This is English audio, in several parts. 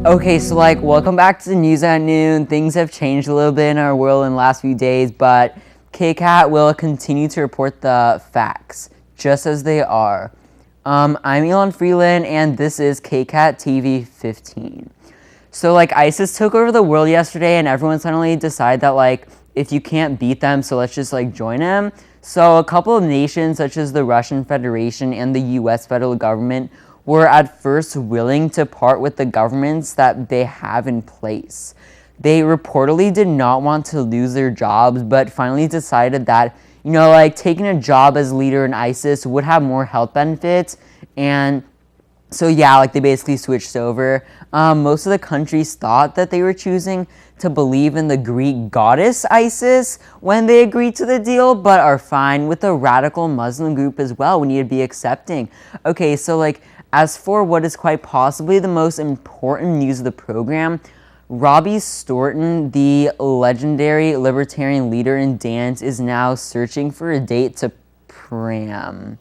Okay, so welcome back to the news at noon. Things have changed a little bit in our world in the last few days, but KCAT will continue to report the facts, just as they are. I'm Elon Freeland, and this is KCAT TV 15. So, ISIS took over the world yesterday, and everyone suddenly decided that, if you can't beat them, so let's just, join them. So, a couple of nations, such as the Russian Federation and the U.S. federal government, were at first willing to part with the governments that they have in place. They reportedly did not want to lose their jobs, but finally decided that, taking a job as leader in ISIS would have more health benefits. And so, they basically switched over. Most of the countries thought that they were choosing to believe in the Greek goddess Isis when they agreed to the deal, but are fine with the radical Muslim group as well. We need to be accepting. Okay, so, as for what is quite possibly the most important news of the program, Robbie Staunton, the legendary libertarian leader in dance, is now searching for a date to pram.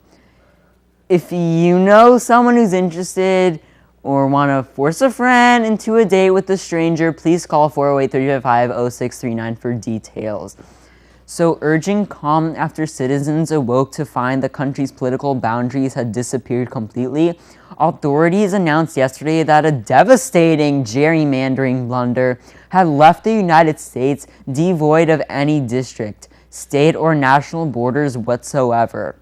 If you know someone who's interested or want to force a friend into a date with a stranger, please call 408-355-0639 for details. So, urging calm after citizens awoke to find the country's political boundaries had disappeared completely, authorities announced yesterday that a devastating gerrymandering blunder had left the United States devoid of any district, state, or national borders whatsoever.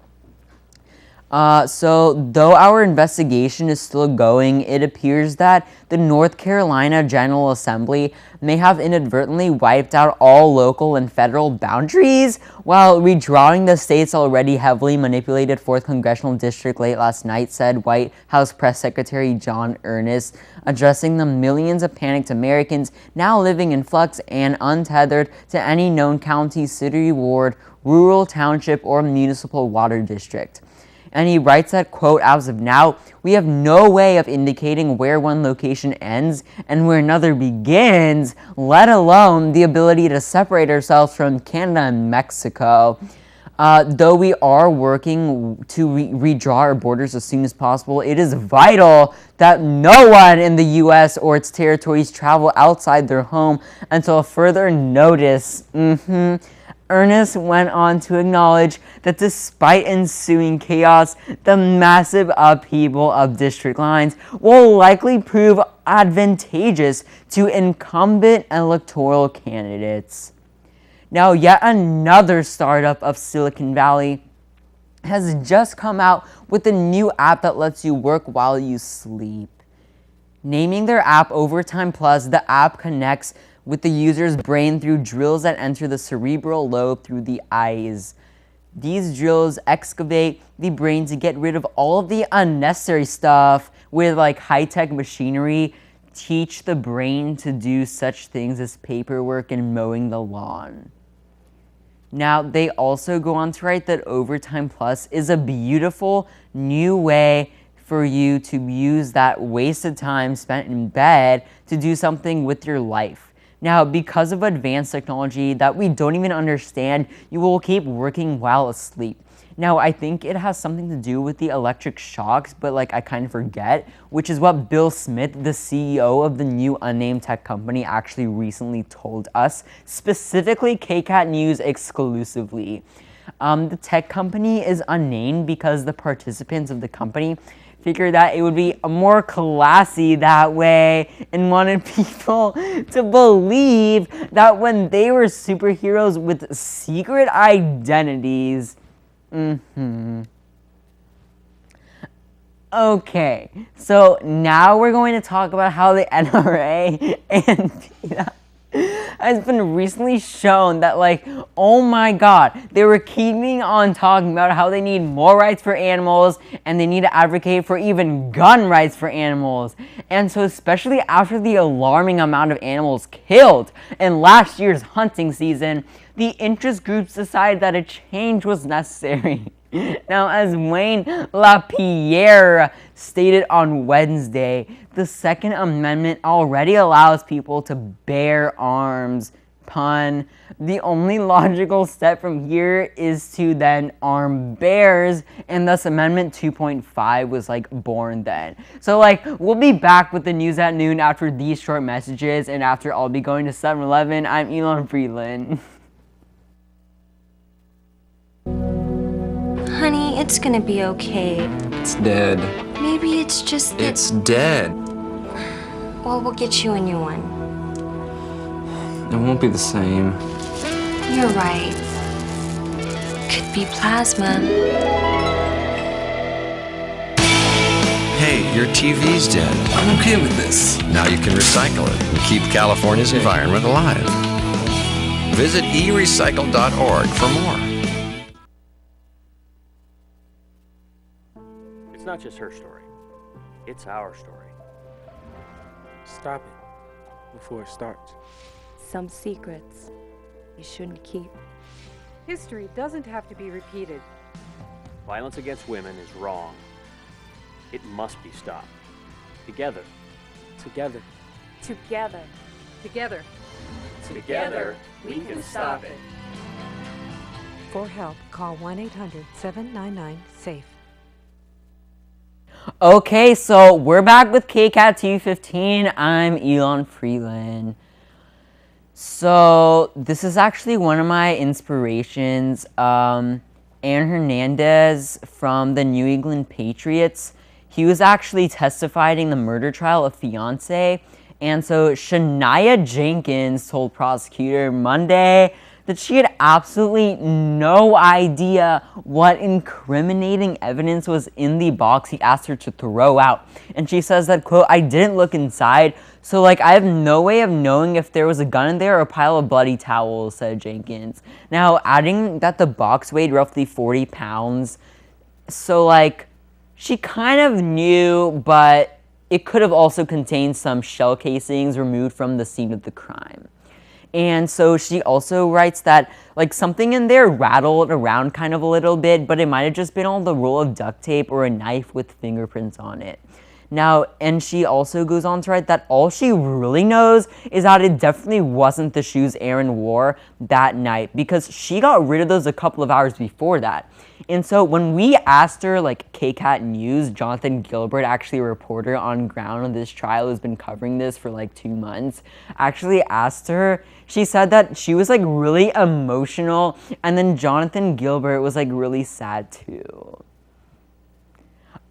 So, though our investigation is still going, it appears that the North Carolina General Assembly may have inadvertently wiped out all local and federal boundaries while redrawing the state's already heavily manipulated 4th Congressional District late last night, said White House Press Secretary John Earnest, addressing the millions of panicked Americans now living in flux and untethered to any known county, city, ward, rural, township, or municipal water district. And he writes that, quote, as of now, we have no way of indicating where one location ends and where another begins, let alone the ability to separate ourselves from Canada and Mexico. Though we are working to redraw our borders as soon as possible, it is vital that no one in the U.S. or its territories travel outside their home until further notice. Earnest went on to acknowledge that despite ensuing chaos, the massive upheaval of district lines will likely prove advantageous to incumbent electoral candidates. Now, yet another startup of Silicon Valley has just come out with a new app that lets you work while you sleep. Naming their app Overtime Plus, the app connects with the user's brain through drills that enter the cerebral lobe through the eyes. These drills excavate the brain to get rid of all of the unnecessary stuff with high-tech machinery, teach the brain to do such things as paperwork and mowing the lawn. Now, they also go on to write that Overtime Plus is a beautiful new way for you to use that wasted time spent in bed to do something with your life. Now, because of advanced technology that we don't even understand, you will keep working while asleep. Now, I think it has something to do with the electric shocks, but I kind of forget, which is what Bill Smith, the CEO of the new unnamed tech company, actually recently told us, specifically KCAT News exclusively. The tech company is unnamed because the participants of the company figured that it would be more classy that way and wanted people to believe that when they were superheroes with secret identities. Okay, so now we're going to talk about how the NRA and PETA has been recently shown that, oh my god, they were keeping on talking about how they need more rights for animals and they need to advocate for even gun rights for animals. And so, especially after the alarming amount of animals killed in last year's hunting season, the interest groups decided that a change was necessary. Now, as Wayne LaPierre stated on Wednesday, the Second Amendment already allows people to bear arms. pun. The only logical step from here is to then arm bears, and thus Amendment 2.5 was like born then. So like we'll be back with the news at noon after these short messages, and after I'll be going to 7-Eleven. I'm Elon Freeland. Honey, it's gonna be okay. It's dead. Maybe it's just that... It's dead. Well, we'll get you a new one. It won't be the same. You're right. Could be plasma. Hey, your TV's dead. I'm okay with this. Now you can recycle it and keep California's environment alive. Visit erecycle.org for more. It's not just her story. It's our story. Stop it before it starts. Some secrets you shouldn't keep. History doesn't have to be repeated. Violence against women is wrong. It must be stopped. Together. Together. Together. Together. Together, we can stop it. For help, call 1-800-799-SAFE. Okay, so we're back with KCAT 215. I'm Elon Freeland. So this is actually one of my inspirations. Aaron Hernandez from the New England Patriots. He was actually testifying in the murder trial of Fiancé. And so Shania Jenkins told prosecutor Monday that she had absolutely no idea what incriminating evidence was in the box he asked her to throw out. And she says that, quote, "I didn't look inside, so like I have no way of knowing if there was a gun in there or a pile of bloody towels," said Jenkins. Now, adding that the box weighed roughly 40 pounds, so like she kind of knew, but it could have also contained some shell casings removed from the scene of the crime. And so she also writes that like something in there rattled around kind of a little bit, but it might have just been on the roll of duct tape or a knife with fingerprints on it. Now, and she also goes on to write that all she really knows is that it definitely wasn't the shoes Aaron wore that night, because she got rid of those a couple of hours before that. And so when we asked her, like KCAT News, Jonathan Gilbert, actually a reporter on ground on this trial who's been covering this for like 2 months, actually asked her, she said that she was like really emotional, and then Jonathan Gilbert was like really sad too.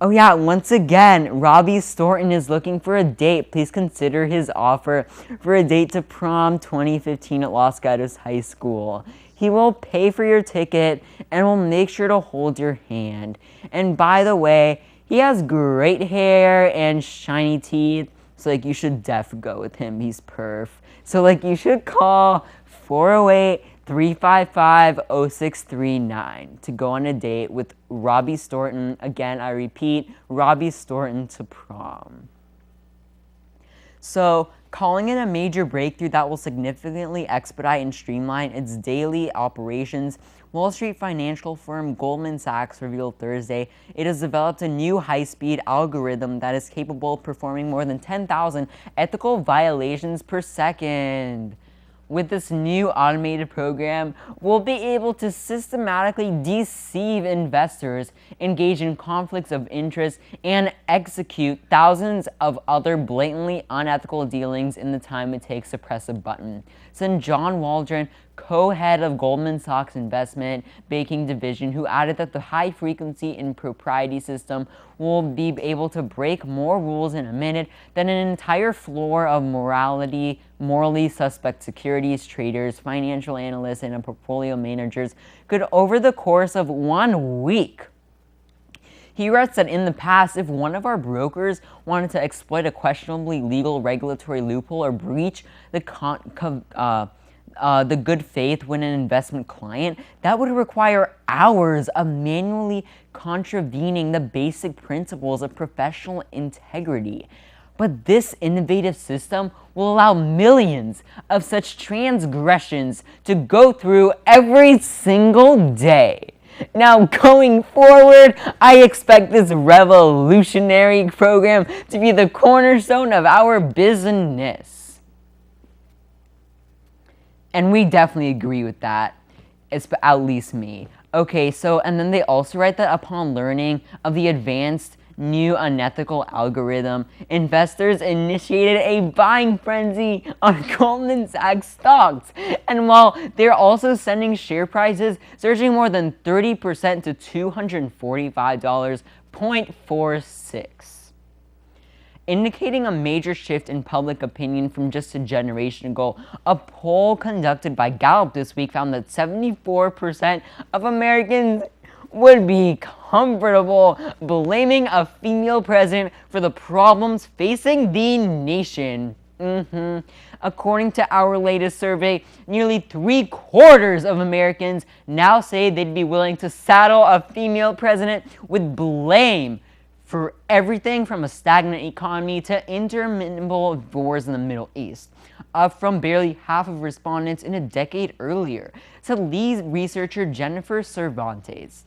Oh yeah, once again, Robbie Staunton is looking for a date. Please consider his offer for a date to prom 2015 at Los Gatos High School. He will pay for your ticket and will make sure to hold your hand. And by the way, he has great hair and shiny teeth, so like you should def go with him. He's perf. So like you should call 408-355-0639 to go on a date with Robbie Staunton. Again, I repeat, Robbie Staunton to prom. So, calling it a major breakthrough that will significantly expedite and streamline its daily operations, Wall Street financial firm Goldman Sachs revealed Thursday it has developed a new high-speed algorithm that is capable of performing more than 10,000 ethical violations per second. With this new automated program, we'll be able to systematically deceive investors, engage in conflicts of interest, and execute thousands of other blatantly unethical dealings in the time it takes to press a button, said John Waldron, co-head of Goldman Sachs investment banking division, who added that the high-frequency impropriety system will be able to break more rules in a minute than an entire floor of morally suspect securities traders, financial analysts, and portfolio managers could over the course of 1 week. He writes that in the past, if one of our brokers wanted to exploit a questionably legal regulatory loophole or breach the good faith when an investment client, that would require hours of manually contravening the basic principles of professional integrity. But this innovative system will allow millions of such transgressions to go through every single day. Now, going forward, I expect this revolutionary program to be the cornerstone of our business. And we definitely agree with that. It's at least me. Okay, so, and then they also write that upon learning of the advanced new unethical algorithm, investors initiated a buying frenzy on Goldman Sachs stocks. And while they're also sending share prices surging more than 30% to $245.46. Indicating a major shift in public opinion from just a generation ago, a poll conducted by Gallup this week found that 74% of Americans would be comfortable blaming a female president for the problems facing the nation. According to our latest survey, nearly 3/4 of Americans now say they'd be willing to saddle a female president with blame for everything from a stagnant economy to interminable wars in the Middle East, up from barely half of respondents in a decade earlier, said lead researcher Jennifer Cervantes,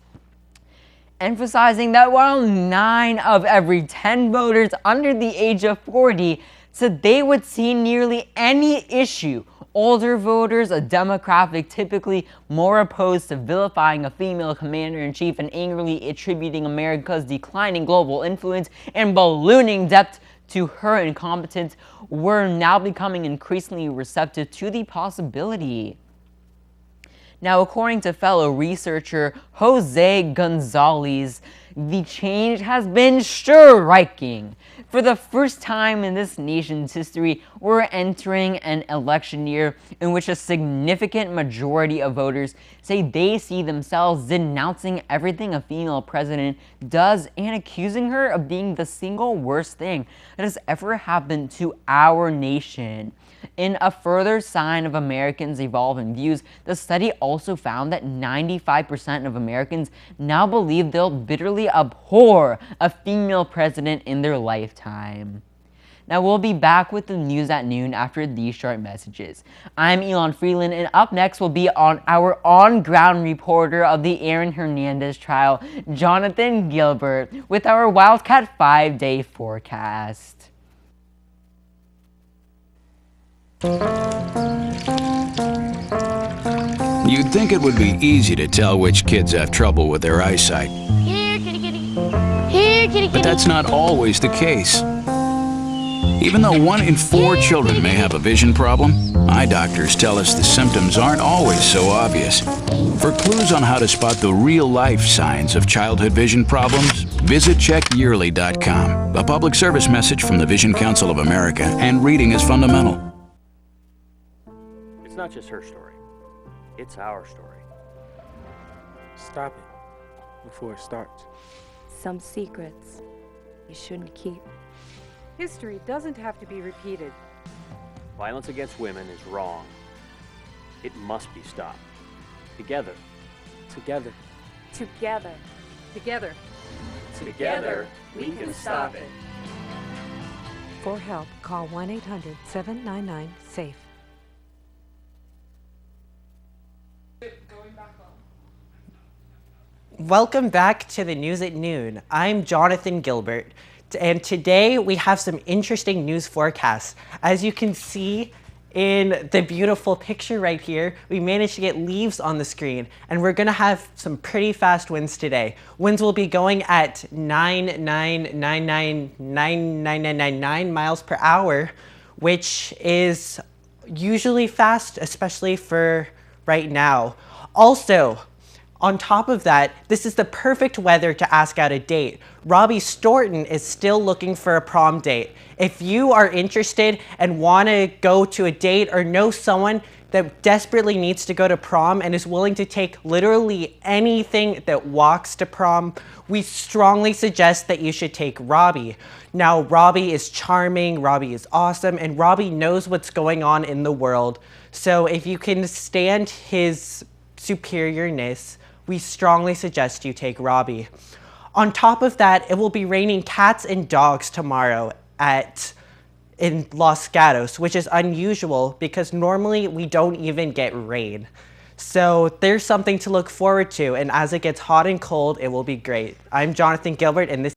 emphasizing that while 9 of every 10 voters under the age of 40 said they would see nearly any issue, older voters, a demographic typically more opposed to vilifying a female commander-in-chief and angrily attributing America's declining global influence and ballooning debt to her incompetence, were now becoming increasingly receptive to the possibility. Now, according to fellow researcher Jose Gonzalez, the change has been striking. For the first time in this nation's history, we're entering an election year in which a significant majority of voters say they see themselves denouncing everything a female president does and accusing her of being the single worst thing that has ever happened to our nation. In a further sign of Americans' evolving views, the study also found that 95% of Americans now believe they'll bitterly abhor a female president in their lifetime. Now, we'll be back with the news at noon after these short messages. I'm Elon Freeland, and up next will be our on-ground reporter of the Aaron Hernandez trial, Jonathan Gilbert, with our Wildcat 5-day forecast. You'd think it would be easy to tell which kids have trouble with their eyesight. Here, kitty, kitty. Here, kitty, kitty. But that's not always the case. Even though 1 in 4 children may have a vision problem, eye doctors tell us the symptoms aren't always so obvious. For clues on how to spot the real-life signs of childhood vision problems, visit checkyearly.com, a public service message from the Vision Council of America, and reading is fundamental. It's not just her story. It's our story. Stop it before it starts. Some secrets you shouldn't keep. History doesn't have to be repeated. Violence against women is wrong. It must be stopped. Together. Together. Together. Together. Together, we can stop it. For help, call 1-800-799-SAFE. Welcome back to the News at Noon. I'm Jonathan Gilbert, and today we have some interesting news forecasts. As you can see in the beautiful picture right here, we managed to get leaves on the screen, and we're gonna have some pretty fast winds today. Winds will be going at 9,999,999 miles per hour, which is usually fast, especially for right now. Also, on top of that, this is the perfect weather to ask out a date. Robbie Storton is still looking for a prom date. If you are interested and want to go to a date or know someone that desperately needs to go to prom and is willing to take literally anything that walks to prom, we strongly suggest that you should take Robbie. Now, Robbie is charming, Robbie is awesome, and Robbie knows what's going on in the world. So if you can stand his superiorness, we strongly suggest you take Robbie. On top of that, it will be raining cats and dogs tomorrow in Los Gatos, which is unusual because normally we don't even get rain. So there's something to look forward to, and as it gets hot and cold, it will be great. I'm Jonathan Gilbert, and this